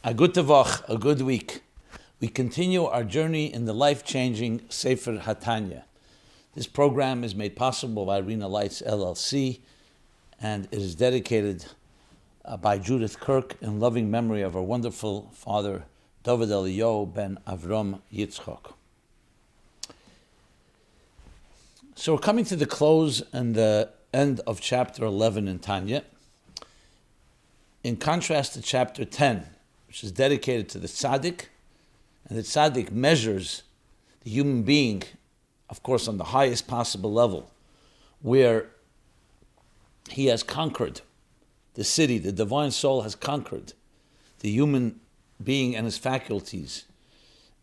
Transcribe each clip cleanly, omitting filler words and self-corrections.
A good tavach, a good week. We continue our journey in the life-changing Sefer HaTanya. This program is made possible by Arena Lights LLC, and it is dedicated by Judith Kirk in loving memory of our wonderful father, David Eliyahu ben Avram Yitzchok. So we're coming to the close and the end of chapter 11 in Tanya. In contrast to chapter 10, which is dedicated to the tzaddik, and the tzaddik measures the human being, of course, on the highest possible level, where he has conquered the city, the divine soul has conquered the human being and his faculties,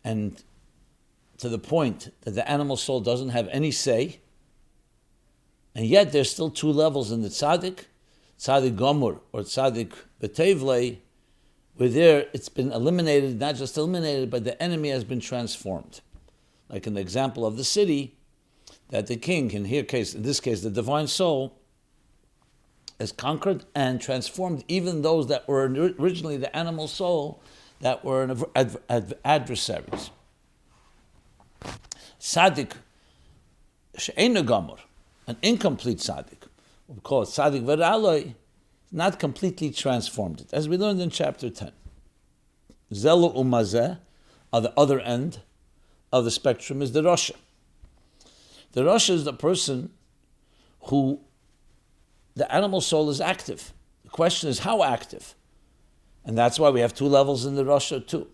and to the point that the animal soul doesn't have any say, and yet there's still two levels in the tzaddik gomur or tzaddik b'tevlei, where there it's been eliminated, not just eliminated, but the enemy has been transformed. Like in the example of the city, that the king, in this case, the divine soul, has conquered and transformed even those that were originally the animal soul that were adversaries. Tzaddik she'eino gomur, an incomplete tzaddik, we call it tzaddik v'ra'aloi, not completely transformed it, as we learned in chapter 10. Zelu umazeh, on the other end of the spectrum, is the Rasha. The Rasha is the person who the animal soul is active. The question is how active? And that's why we have two levels in the Rasha too.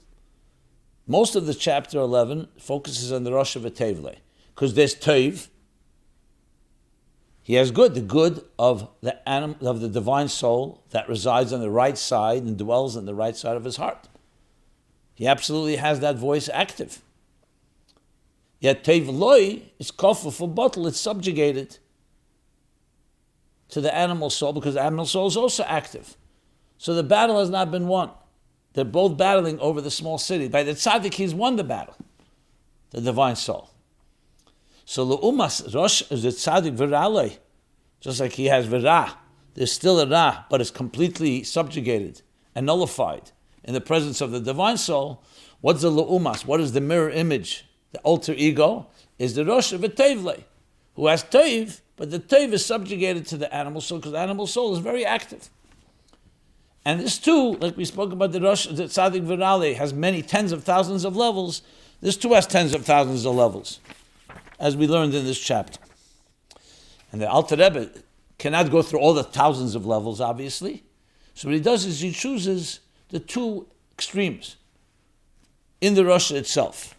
Most of the chapter 11 focuses on the Rasha v'tevlei, because there's Tev. He has good, the good of the animal, of the divine soul that resides on the right side and dwells on the right side of his heart. He absolutely has that voice active. Yet Tev Loi is kofu for bottle, it's subjugated to the animal soul because the animal soul is also active. So the battle has not been won. They're both battling over the small city. By the tzaddik, he's won the battle, the divine soul. So L'umas Rosh is the tzaddik v'ra'alei, just like he has v'ra. There's still a ra, but it's completely subjugated and nullified in the presence of the divine soul. What's the L'umas? What is the mirror image? The alter ego is the Rosh v'tevlei, who has tev, but the tev is subjugated to the animal soul because the animal soul is very active. And this too, like we spoke about the Rosh, the tzaddik v'ra'alei has many tens of thousands of levels. This too has tens of thousands of levels, as we learned in this chapter. And the Alter Rebbe cannot go through all the thousands of levels, obviously. So what he does is he chooses the two extremes in the Rasha itself,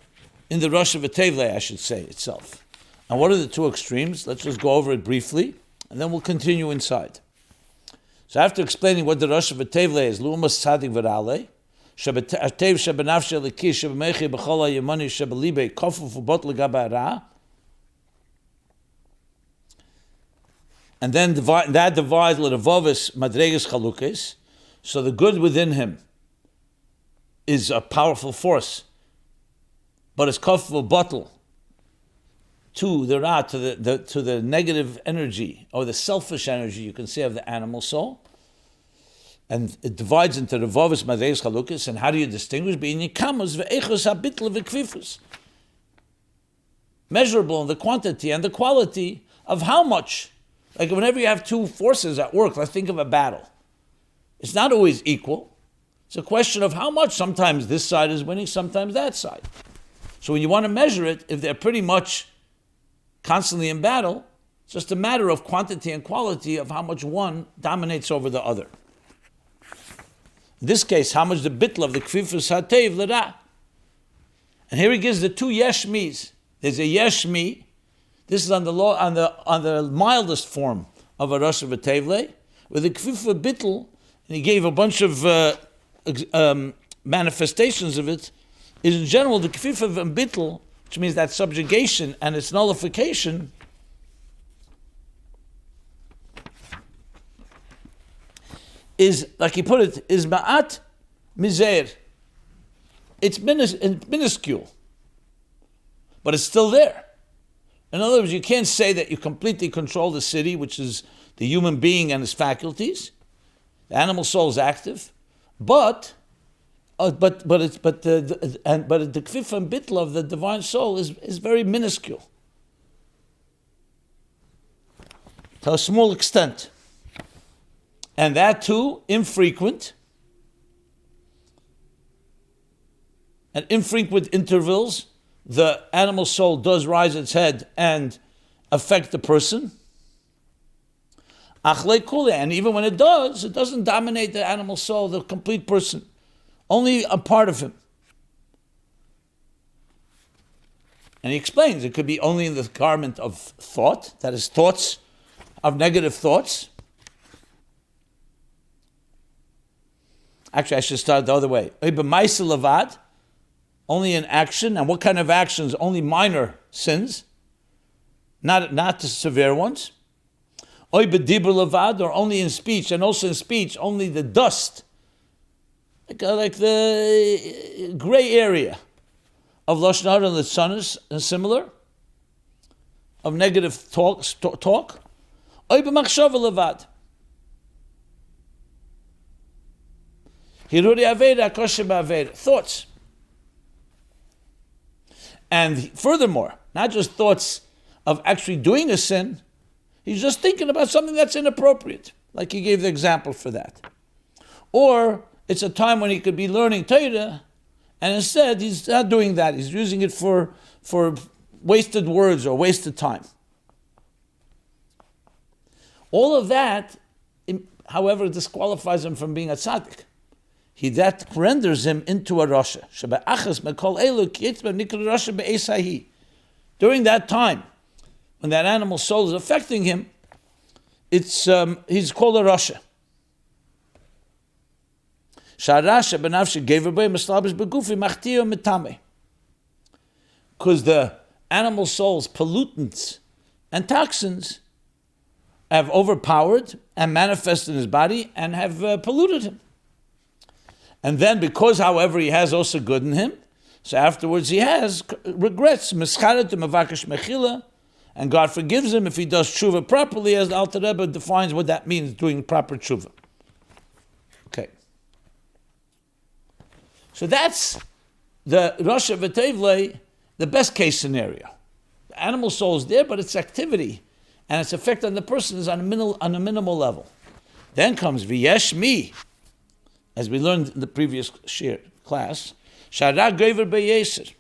in the Rasha v'tevlei, I should say, itself. And what are the two extremes? Let's just go over it briefly, and then we'll continue inside. So after explaining what the Rasha v'tevlei is, L'umas tzaddik v'ra'alei, Tev shebenafshe l'kish shebemechi b'chol ha'yemani shebelibei kofu fubot l'gabei ra. And then that divides l'revovis madreges chalukes. So the good within him is a powerful force, but it's kofu bottle to the ra, to the negative energy or the selfish energy, you can say, of the animal soul. And it divides into revovis madreges chalukes. And how do you distinguish? Being kamas ve'echos habitl ve'kvifus, measurable in the quantity and the quality of how much. Like whenever you have two forces at work, let's think of a battle. It's not always equal. It's a question of how much. Sometimes this side is winning, sometimes that side. So when you want to measure it, if they're pretty much constantly in battle, it's just a matter of quantity and quality of how much one dominates over the other. In this case, how much the bitl of the kfifus hatev l'ra. And here he gives the two yeshmis. There's a yeshmi. This is on the mildest form of a Rasha v'tevlei, with the kfifa bitl, and he gave a bunch of manifestations of it. Is in general the kfifa bitl, which means that subjugation and its nullification, is, like he put it, is ma'at mizer. It's minuscule, but it's still there. In other words, you can't say that you completely control the city, which is the human being and his faculties. The animal soul is active, but but the kfif and bitl of the divine soul is very minuscule, to a small extent, and that too infrequent. At infrequent intervals, the animal soul does rise its head and affect the person. And even when it does, it doesn't dominate the animal soul, the complete person, only a part of him. And he explains it could be only in the garment of thought, that is, thoughts of negative thoughts. Actually, I should start the other way. Only in action, and what kind of actions? Only minor sins, not the severe ones. Or only in speech, and also in speech, only the dust, like the gray area of lashon hara and the tzanos and similar, of negative talk. Oy b'machshava levad. Hiruri aveda, kosher ba'aveda. Thoughts. And furthermore, not just thoughts of actually doing a sin, he's just thinking about something that's inappropriate, like he gave the example for that. Or it's a time when he could be learning Torah, and instead he's not doing that. He's using it for wasted words or wasted time. All of that, however, disqualifies him from being a tzaddik. That renders him into a rasha. During that time, when that animal soul is affecting him, he's called a rasha. Because the animal soul's pollutants and toxins have overpowered and manifested in his body and have polluted him. And then, because, however, he has also good in him, so afterwards he has regrets, and God forgives him if he does tshuva properly, as the Alter Rebbe defines what that means, doing proper tshuva. Okay. So that's the Rosh V'Tevlei, the best case scenario. The animal soul is there, but its activity and its effect on the person is on a minimal level. Then comes V'yesh Mi, as we learned in the previous class, Shara Gover Be'yeser.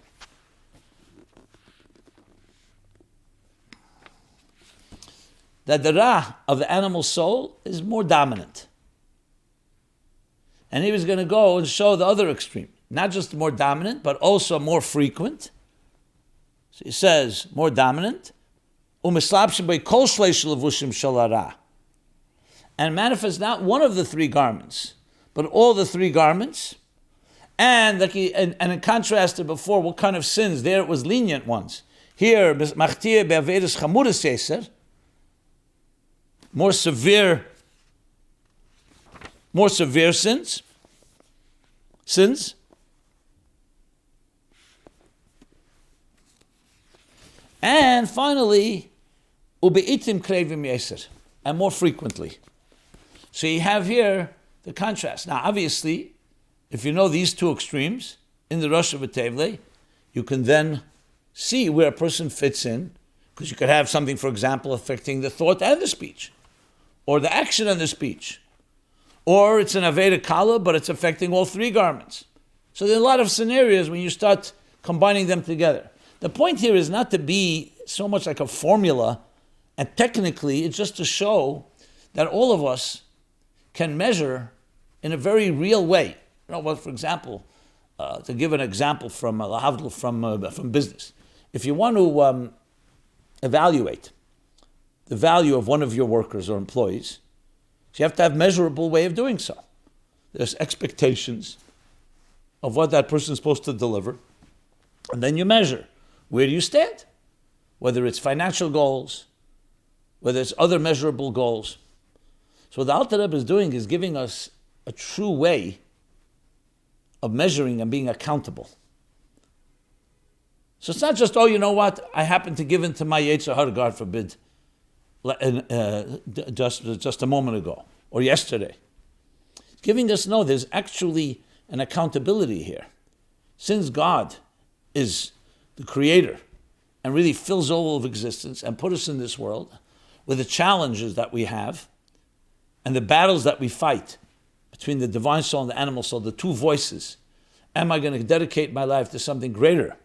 That the Ra of the animal soul is more dominant. And he was going to go and show the other extreme. Not just more dominant, but also more frequent. So he says, more dominant. And manifests not one of the three garments, but all the three garments. And in contrast to before, what kind of sins? There it was lenient ones. Here, more severe sins. And finally, ubeitim krevim yeser, and more frequently. So you have here the contrast. Now, obviously, if you know these two extremes in the Rosh V'Tevlei, you can then see where a person fits in, because you could have something, for example, affecting the thought and the speech, or the action and the speech, or it's an Aveda Kala, but it's affecting all three garments. So there are a lot of scenarios when you start combining them together. The point here is not to be so much like a formula, and technically it's just to show that all of us can measure in a very real way. You know, well, for example, to give an example from business, if you want to evaluate the value of one of your workers or employees, you have to have a measurable way of doing so. There's expectations of what that person is supposed to deliver, and then you measure. Where do you stand? Whether it's financial goals, whether it's other measurable goals. So what the Alter Rebbe is doing is giving us a true way of measuring and being accountable. So it's not just, oh, you know what, I happen to give into my Yetzer Hara, God forbid, just a moment ago or yesterday. It's giving us, no, there's actually an accountability here. Since God is the creator and really fills all of existence and put us in this world with the challenges that we have and the battles that we fight between the divine soul and the animal soul, the two voices, am I going to dedicate my life to something greater?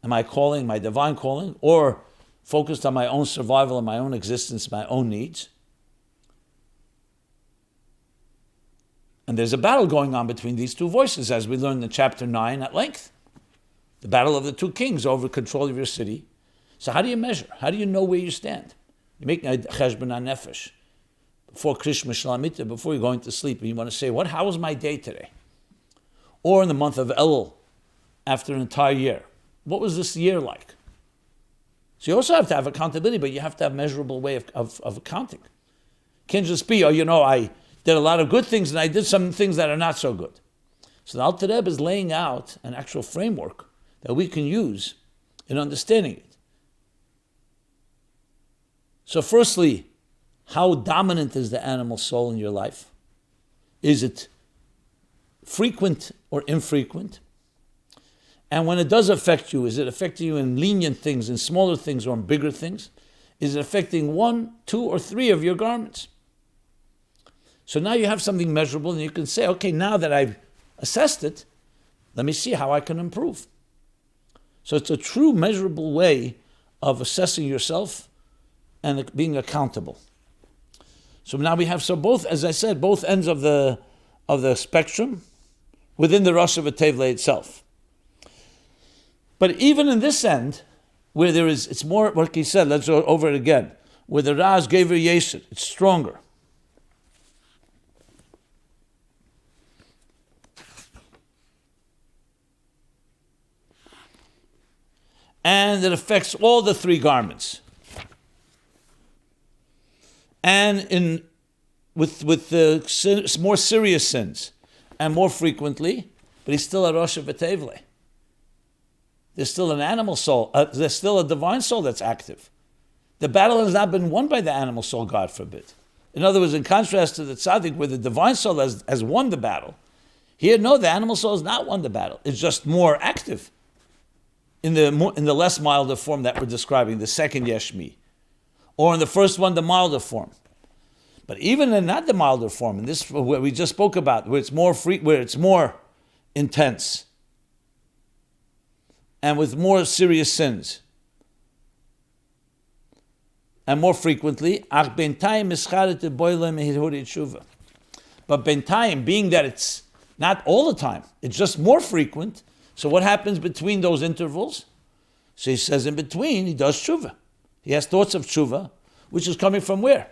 Am I calling, my divine calling, or focused on my own survival and my own existence, my own needs? And there's a battle going on between these two voices, as we learned in chapter 9 at length. The battle of the two kings over control of your city. So how do you measure? How do you know where you stand? You make a cheshbon nefesh before Krishma Shalamita, before you're going to sleep, and you want to say, how was my day today? Or in the month of Elul, after an entire year, what was this year like? So you also have to have accountability, but you have to have a measurable way of accounting. It can't just be, I did a lot of good things and I did some things that are not so good. So the Alter Rebbe is laying out an actual framework that we can use in understanding it. So firstly, how dominant is the animal soul in your life? Is it frequent or infrequent? And when it does affect you, is it affecting you in lenient things, in smaller things, or in bigger things? Is it affecting 1, 2, or 3 of your garments? So now you have something measurable and you can say, okay, now that I've assessed it, let me see how I can improve. So it's a true measurable way of assessing yourself and being accountable. So now we have, both, as I said, both ends of the spectrum within the Rosh Hashanah itself. But even in this end, where it's more, like he said, let's go over it again, where the Raz gave her Yesod, it's stronger. And it affects all the 3 garments. And with the more serious sins, and more frequently, but he's still a Rosh Hashanah. There's still an animal soul, there's still a divine soul that's active. The battle has not been won by the animal soul, God forbid. In other words, in contrast to the tzaddik, where the divine soul has won the battle, here, no, the animal soul has not won the battle. It's just more active in the less milder form that we're describing, the second Yeshmi. Or in the first one, the milder form. But even in not the milder form, in this where we just spoke about, where it's more intense, and with more serious sins, and more frequently, but bentayim, being that it's not all the time, it's just more frequent. So what happens between those intervals? So he says in between, he does tshuva. He has thoughts of tshuva, which is coming from where?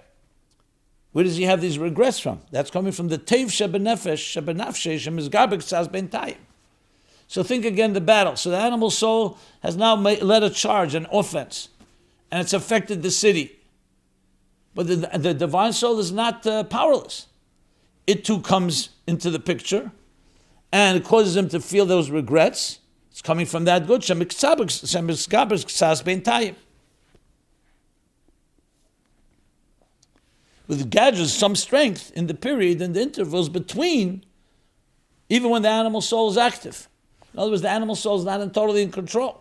Where does he have these regrets from? That's coming from the teiv shebenefesh, shebenafshe, shemizgabek saz bentayim. So think again the battle. So the animal soul has now led a charge, an offense, and it's affected the city. But the divine soul is not powerless. It too comes into the picture, and it causes him to feel those regrets. It's coming from that good. With gadgets, some strength in the period and the intervals between, even when the animal soul is active. In other words, the animal soul is not totally in control.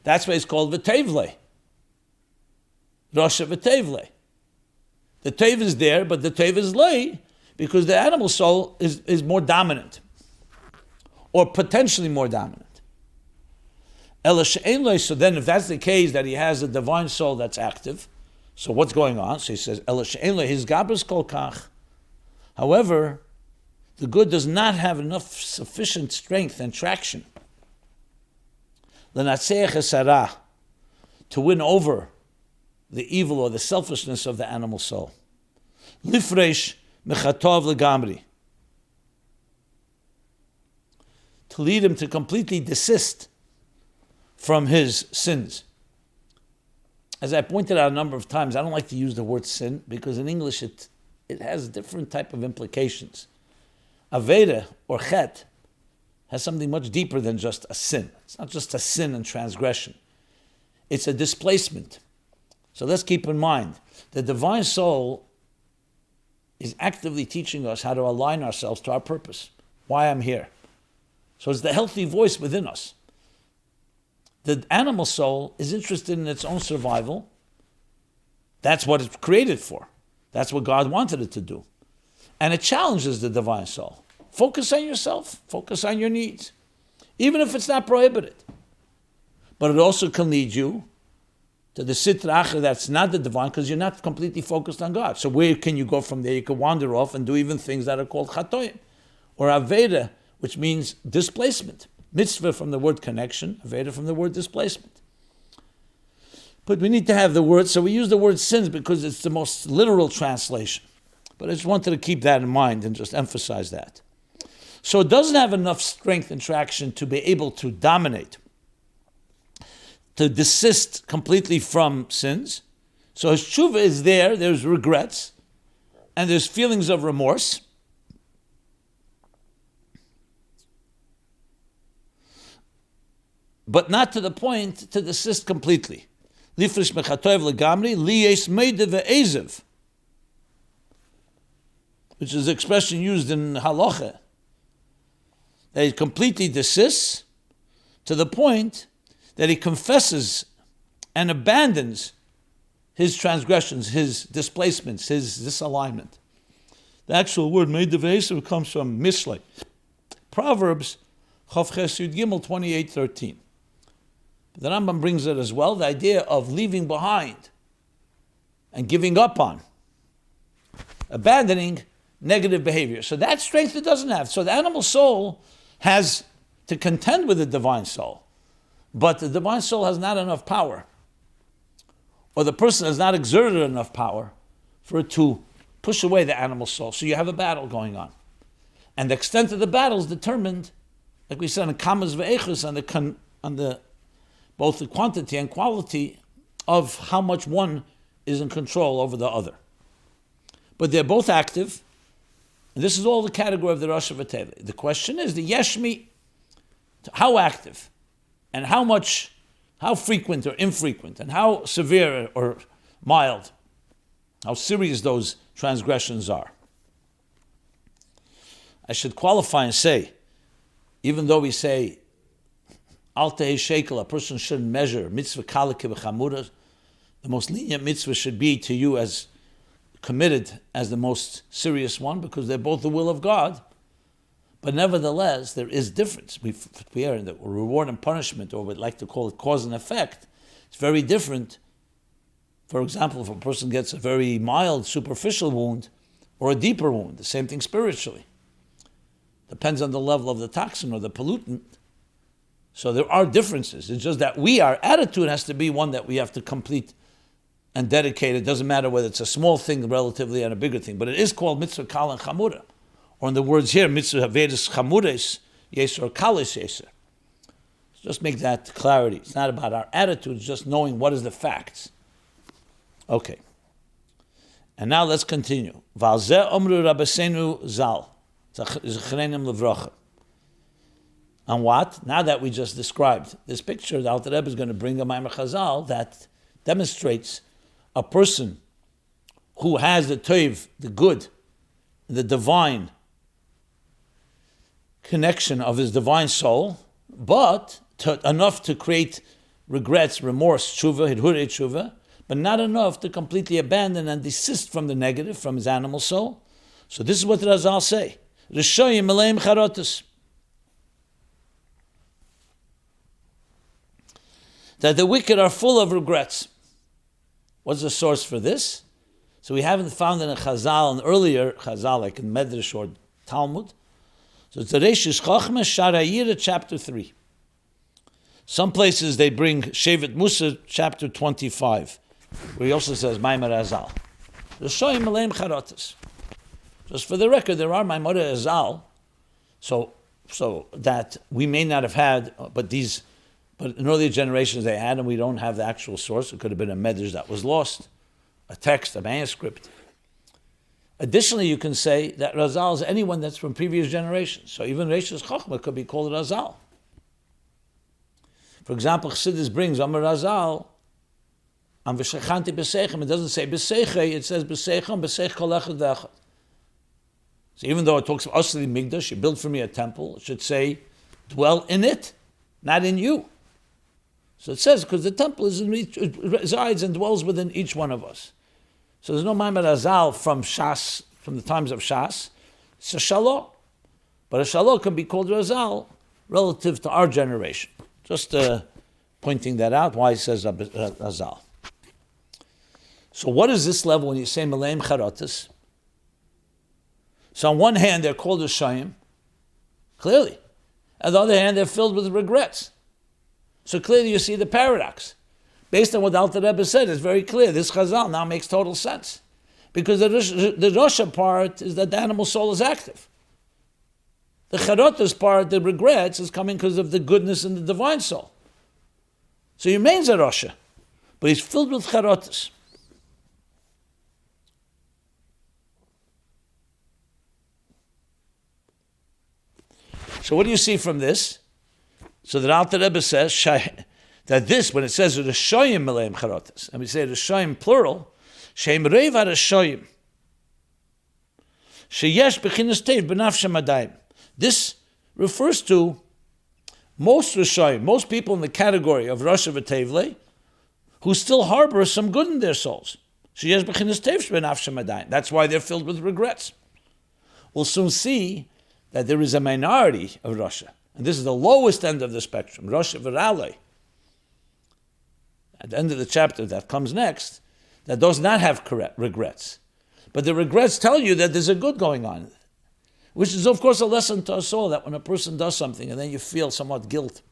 That's why it's called v'tevle. Rosh v'tevle. The tev is there, but the tev is lay, because the animal soul is more dominant, or potentially more dominant. So then if that's the case, that he has a divine soul that's active, so what's going on? So he says, his gabras kol kach. However, the good does not have enough sufficient strength and traction to win over the evil or the selfishness of the animal soul. Lifresh mechatov legamri, to lead him to completely desist from his sins. As I pointed out a number of times, I don't like to use the word sin because in English it has different type of implications. Aveda or chet has something much deeper than just a sin. It's not just a sin and transgression. It's a displacement. So let's keep in mind, the divine soul is actively teaching us how to align ourselves to our purpose, why I'm here. So it's the healthy voice within us. The animal soul is interested in its own survival. That's what it's created for. That's what God wanted it to do. And it challenges the divine soul. Focus on yourself. Focus on your needs. Even if it's not prohibited. But it also can lead you to the sitra achra that's not the divine, because you're not completely focused on God. So where can you go from there? You can wander off and do even things that are called chatoim. Or aveda, which means displacement. Mitzvah from the word connection, aveda from the word displacement. But we need to have the word, so we use the word sins because it's the most literal translation. But I just wanted to keep that in mind and just emphasize that. So it doesn't have enough strength and traction to be able to dominate, to desist completely from sins. So his tshuva is there's regrets, and there's feelings of remorse. But not to the point to desist completely. Lifrish mechatoev legamri, liyes meide ve'ezev, which is the expression used in halacha. That he completely desists to the point that he confesses and abandons his transgressions, his displacements, his disalignment. The actual word meide ve'ezev comes from Mishlei. Proverbs Chav Ches Yud Gimel 28:13. The Rambam brings it as well, the idea of leaving behind and giving up on, abandoning negative behavior. So that strength it doesn't have. So the animal soul has to contend with the divine soul, but the divine soul has not enough power, or the person has not exerted enough power for it to push away the animal soul. So you have a battle going on. And the extent of the battle is determined, like we said, on kamas ve'echus, on the both the quantity and quality of how much one is in control over the other. But they're both active, and this is all the category of the Rosh Hashanah. The question is the Yeshmi, how active, and how frequent or infrequent, and how severe or mild, how serious those transgressions are. I should qualify and say, even though we say Al tehei shekel, a person shouldn't measure mitzvah kalike v'chamura. The most lenient mitzvah should be to you as committed as the most serious one, because they're both the will of God. But nevertheless, there is difference. We are in the reward and punishment, or we'd like to call it cause and effect. It's very different. For example, if a person gets a very mild, superficial wound, or a deeper wound, the same thing spiritually. Depends on the level of the toxin or the pollutant. So there are differences. It's just that our attitude has to be one that we have to complete and dedicate. It doesn't matter whether it's a small thing relatively and a bigger thing, but it is called mitzvah kal and chamura. Or in the words here, mitzvah havedus chamures yeser kalis yeser. Just make that clarity. It's not about our attitude, it's just knowing what is the facts. Okay. And now let's continue. Valzeh omru rabbeinu zal. Zechrenim levracha. And what? Now that we just described this picture, the Alter Rebbe is going to bring a Maimer Chazal that demonstrates a person who has the toiv, the good, the divine connection of his divine soul, but enough to create regrets, remorse, tshuva, hidhurei tshuva, but not enough to completely abandon and desist from the negative, from his animal soul. So this is what the Razal say. Rishoyim meleim charotus. That the wicked are full of regrets. What's the source for this? So we haven't found in a Chazal, an earlier Chazal, like in Medrash or Talmud. So it's the Reishis Chochmah Sharayira, chapter 3. Some places they bring Shevet Musa, chapter 25, where he also says Maimer Azal. Rishoyim meleim charotas. Just for the record, there are Maimer Azal, so that we may not have had, but in earlier generations they had, and we don't have the actual source. It could have been a medrash that was lost, a text, a manuscript. Additionally, you can say that Razal is anyone that's from previous generations. So even Reishis Chochmah could be called Razal. For example, Chassidus brings Amar Razal, Am v'shechanti b'seichem. It doesn't say b'seichei, it says b'seichem, b'seich kol echad v'echad. So even though it talks about Asli Migdash, you build for me a temple, it should say, dwell in it, not in you. So it says, because the temple resides and dwells within each one of us. So there's no Maimed Azal from Shas, from the times of Shas. It's a Shalom. But a Shalom can be called Razal relative to our generation. Just pointing that out, why he says Razal. So what is this level when you say Meleim Charotis? So on one hand, they're called Rishayim, clearly. On the other hand, they're filled with regrets. So clearly you see the paradox. Based on what the Alter Rebbe said, it's very clear. This Chazal now makes total sense. Because the Rosha part is that the animal soul is active. The Charotis part, the regrets, is coming because of the goodness in the divine soul. So he remains a Rosha, but he's filled with Charotis. So what do you see from this? So the Alter Rebbe says that this, when it says Rishoyim Meleim Charotis, and we say Rishoyim plural, Shem Reiv HaRishoyim, Sheyesh Bechinas Teiv B'nafshem Adayim. This refers to most Rishoyim, most people in the category of Rosh V'Tevle, who still harbor some good in their souls. Sheyesh Bechinas Teiv B'nafshem Adayim. That's why they're filled with regrets. We'll soon see that there is a minority of Rasha, and this is the lowest end of the spectrum, Rasha V'Ralei. At the end of the chapter that comes next, that does not have regrets. But the regrets tell you that there's a good going on, which is, of course, a lesson to us all, that when a person does something and then you feel somewhat guilt,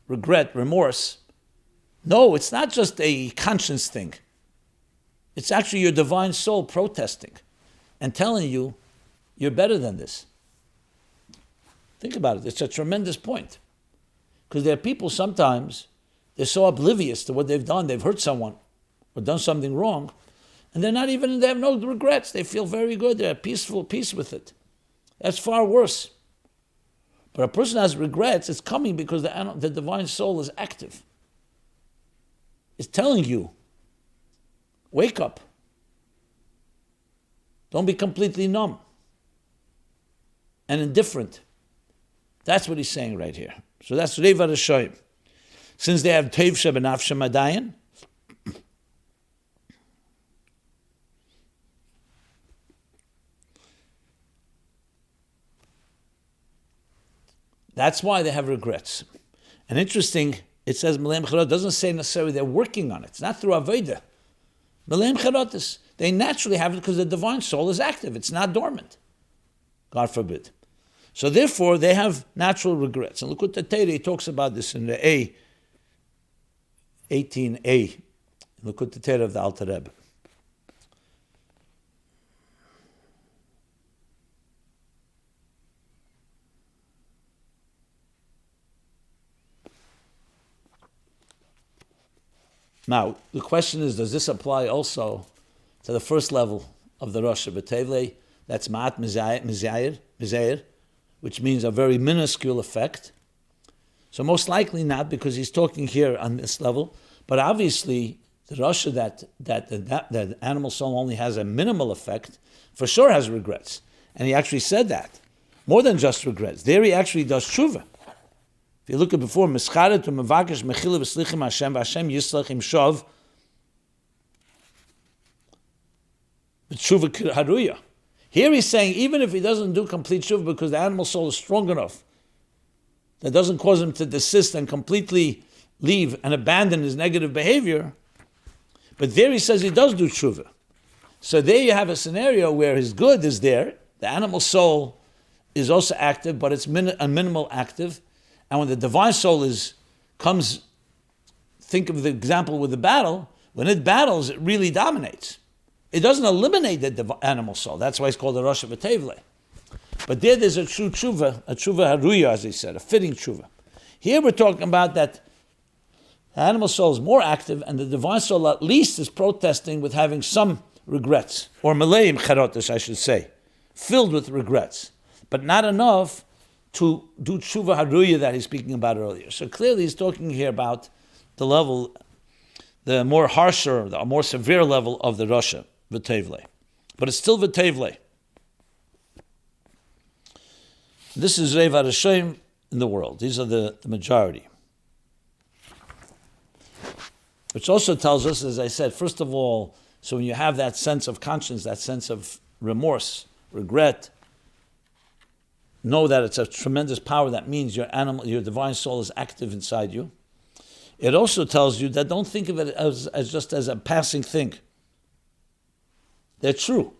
regret, remorse, no, it's not just a conscience thing. It's actually your divine soul protesting and telling you, you're better than this. Think about it. It's a tremendous point. Because there are people sometimes, they're so oblivious to what they've done. They've hurt someone or done something wrong. And they have no regrets. They feel very good. They're at peace with it. That's far worse. But a person has regrets, it's coming because the divine soul is active. It's telling you, wake up. Don't be completely numb and indifferent. That's what he's saying right here. So that's Reiv HaRishoyim. Since they have Teiv Shebenafshem Adayin, that's why they have regrets. And interesting, it says Meleim Charot, doesn't say necessarily they're working on it. It's not through Aveda. Meleim Charotis, they naturally have it because the divine soul is active. It's not dormant. God forbid. So therefore, they have natural regrets. And look what the Torah, he talks about this in the 18a. Look what the Torah of the Alter Rebbe. Now, the question is, does this apply also to the first level of the Rosh B'Tevle? That's Ma'at Mizayer, which means a very minuscule effect. So most likely not, because he's talking here on this level. But obviously, the Rosh that the animal soul only has a minimal effect, for sure has regrets. And he actually said that. More than just regrets. There he actually does tshuva. If you look at before, Mischaret u'mevakesh mechila v'slichim Hashem v'Hashem yislach im shov b'tshuva haruya. Here he's saying, even if he doesn't do complete tshuva because the animal soul is strong enough, that doesn't cause him to desist and completely leave and abandon his negative behavior, but there he says he does do tshuva. So there you have a scenario where his good is there, the animal soul is also active, but it's a minimal active. And when the divine soul comes, think of the example with the battle, when it battles, it really dominates. It doesn't eliminate the animal soul. That's why it's called the Rosh V'Tevle. But there's a true tshuva, a tshuva haruya, as he said, a fitting tshuva. Here we're talking about that the animal soul is more active, and the divine soul at least is protesting with having some regrets, or meleim charotis, I should say, filled with regrets, but not enough to do tshuva haruya that he's speaking about earlier. So clearly he's talking here about the level, the more harsher, the more severe level of the Rasha, V'Tevle. But it's still V'Tevle. This is Reiv HaRashoim in the world. These are the majority. Which also tells us, as I said, first of all, so when you have that sense of conscience, that sense of remorse, regret, know that it's a tremendous power. That means your divine soul is active inside you. It also tells you that don't think of it as just as a passing thing. They're true.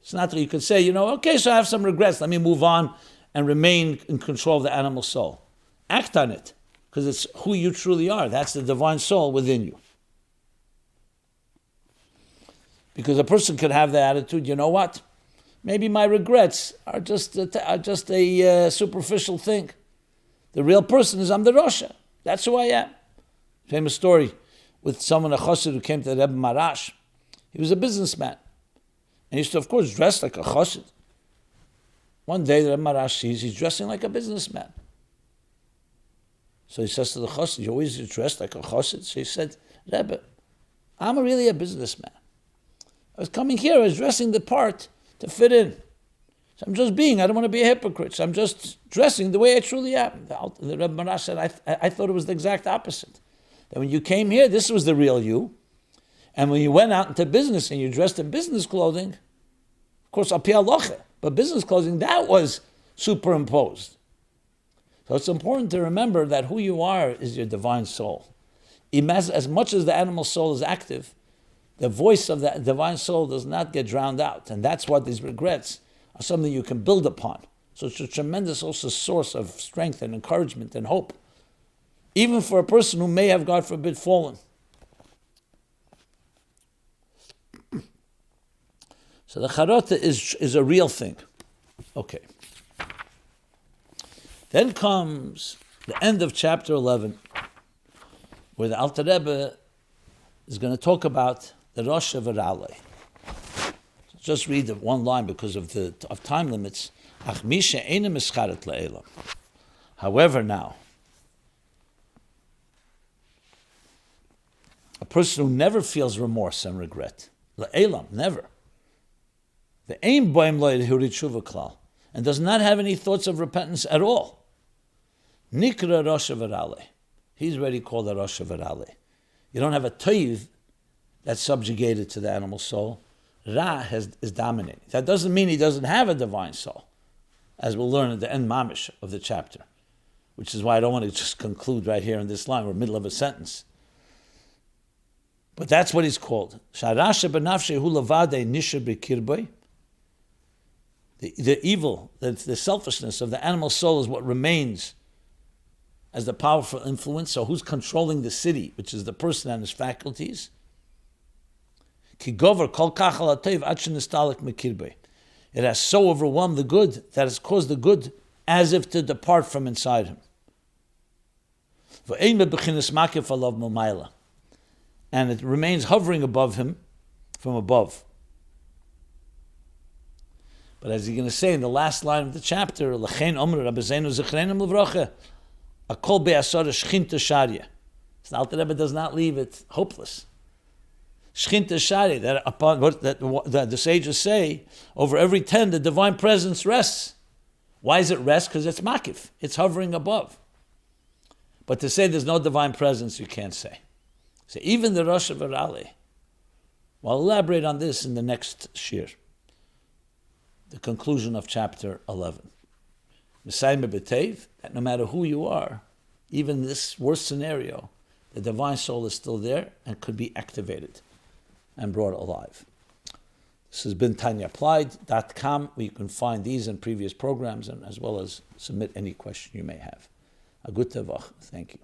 It's not that you could say, okay, so I have some regrets. Let me move on and remain in control of the animal soul. Act on it, because it's who you truly are. That's the divine soul within you. Because a person could have the attitude, you know what? Maybe my regrets are just a superficial thing. The real person is I'm the Rosha. That's who I am. Famous story with someone, a chassid who came to the Rebbe Marash. He was a businessman. And he used to, of course, dress like a chassid. One day the Rebbe Marash sees he's dressing like a businessman. So he says to the chassid, you always dressed like a chassid? So he said, Rebbe, I'm really a businessman. I was coming here, I was dressing the part to fit in. So I'm just I don't want to be a hypocrite. So I'm just dressing the way I truly am. The Rebbe Marash said, I thought it was the exact opposite. That when you came here, this was the real you. And when you went out into business and you dressed in business clothing, of course, al pi halacha, but business clothing, that was superimposed. So it's important to remember that who you are is your divine soul. As much as the animal soul is active, the voice of the divine soul does not get drowned out. And that's what these regrets are something you can build upon. So it's a tremendous also source of strength and encouragement and hope. Even for a person who may have, God forbid, fallen. So the charata is a real thing. Okay. Then comes the end of chapter 11, where the Alter Rebbe is going to talk about the Rosh V'Ralei. Just read the one line because of time limits. However, now, a person who never feels remorse and regret, le'elam, never, the aim boim lo yehuri tshuva klal, and does not have any thoughts of repentance at all, nikra Rosh V'Ralei. He's already called a Rosh V'Ralei. You don't have a toiv that's subjugated to the animal soul. Ra is dominating. That doesn't mean he doesn't have a divine soul, as we'll learn at the end mamish of the chapter, which is why I don't want to just conclude right here in this line. We're middle of a sentence. But that's what he's called. The evil, the selfishness of the animal soul is what remains as the powerful influence. So who's controlling the city, which is the person and his faculties? It has so overwhelmed the good that it's caused the good as if to depart from inside him. And it remains hovering above him from above. But as he's going to say in the last line of the chapter, the Alter Rebbe does not leave it hopeless. Shchinta Shari, that upon what that the sages say, over every 10 the divine presence rests. Why is it rest? Because it's makif, it's hovering above. But to say there's no divine presence, you can't say. So even the Rosh V'Ralei, well, I'll elaborate on this in the next shir, the conclusion of chapter 11. Mesayim b'tev, that no matter who you are, even in this worst scenario, the divine soul is still there and could be activated and brought alive. This has been TanyaApplied.com, where you can find these and previous programs, and as well as submit any question you may have. A good tevach. Thank you.